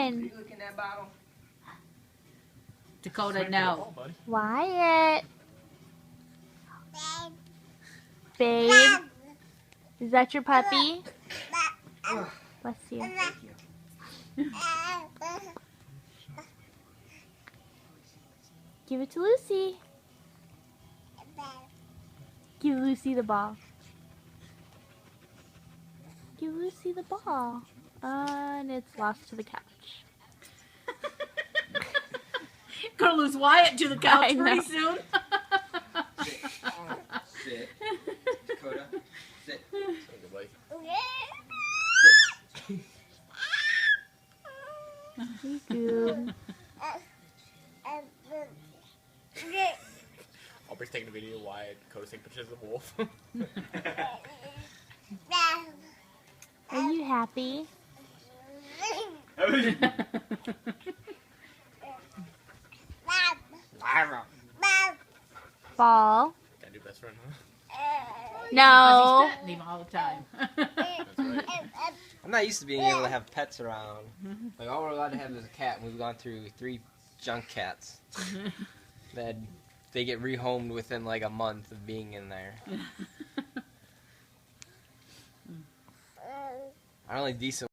on. Look in that bottle. Dakota, no. Wyatt. Babe. Is that your puppy? Bless you. Thank you. Give it to Lucy. Give Lucy the ball. Give Lucy the ball. And it's lost to the couch. Gonna lose Wyatt to the couch pretty soon. Sit. Dakota. Sit. You good. Albert's taking a video of Wyatt. Dakota's taking pictures of the wolf. Are you happy? Ball. Gotta do best friend, huh? No. He's petting him all the time. That's right. I'm not used to being able to have pets around. Like, all we're allowed to have is a cat, and we've gone through 3 junk cats. That they get rehomed within like a month of being in there. Our only decent